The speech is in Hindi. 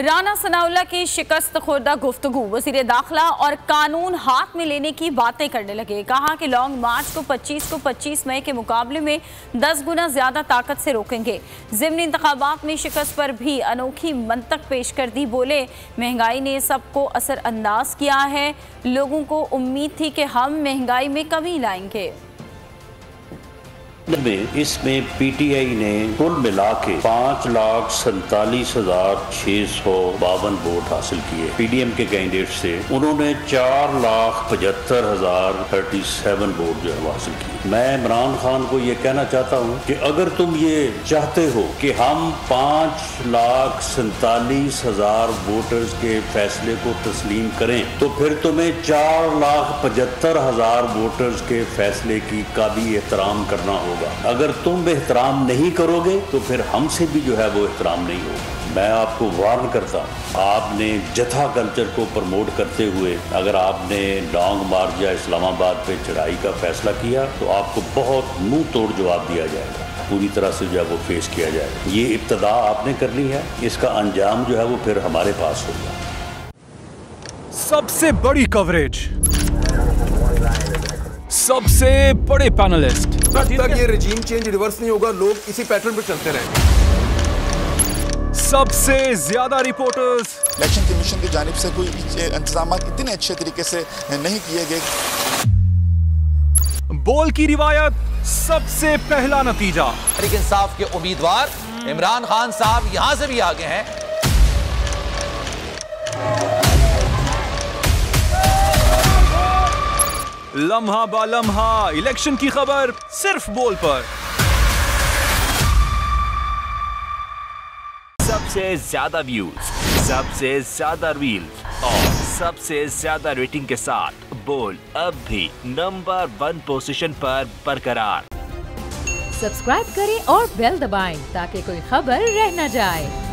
राना सनाउल्लाह की शिकस्त खुर्दा गुफ्तगू, वज़ीर दाखिला और कानून हाथ में लेने की बातें करने लगे। कहा कि लॉन्ग मार्च को 25 मई के मुकाबले में 10 गुना ज्यादा ताकत से रोकेंगे। ज़िमनी इंतखाबात में शिकस्त पर भी अनोखी मंतक पेश कर दी। बोले, महंगाई ने सबको असरअंदाज किया है, लोगों को उम्मीद थी कि हम महंगाई में कमी लाएंगे। इसमें पीटीआई ने कुल मिला के 5,47,652 वोट हासिल किए। पीडीएम के कैंडिडेट से उन्होंने 4,75,037 वोट जो है हासिल किए। मैं इमरान खान को ये कहना चाहता हूँ कि अगर तुम ये चाहते हो कि हम 5,47,000 वोटर्स के फैसले को तस्लीम करें, तो फिर तुम्हें 4,75,000 वोटर्स के फैसले का भी एहतराम करना होगा। अगर तुम एहतराम नहीं करोगे तो फिर हमसे भी जो है वो एहतराम नहीं होगा। मैं आपको वार्न करता हूँ, आपने जथा कल्चर को प्रमोट करते हुए अगर आपने लॉन्ग मार्च या इस्लामाबाद पे चढ़ाई का फैसला किया तो आपको बहुत मुंह तोड़ जवाब दिया जाएगा, पूरी तरह से जो है वो फेस किया जाएगा। ये इब्तदा आपने करनी है, इसका अंजाम जो है वो फिर हमारे पास होगा। सबसे बड़ी कवरेज, सबसे बड़े पैनलिस्ट, जब तक ये रजीम चेंज रिवर्स नहीं होगा, लोग इसी पैटर्न पर चलते रहेंगे। सबसे ज्यादा रिपोर्टर्स। इलेक्शन कमीशन की जानिब से कोई इंतजाम इतने अच्छे तरीके से नहीं किए गए। बोल की रिवायत, सबसे पहला नतीजा। तहरीक इंसाफ के उम्मीदवार इमरान खान साहब यहां से भी आगे हैं। लम्हा बा लम्हा इलेक्शन की खबर सिर्फ बोल पर। सबसे ज्यादा व्यूज, सबसे ज्यादा रील्स और सबसे ज्यादा रेटिंग के साथ बोल अब भी नंबर 1 पोजीशन पर बरकरार। सब्सक्राइब करें और बेल दबाएं ताकि कोई खबर रह न जाए।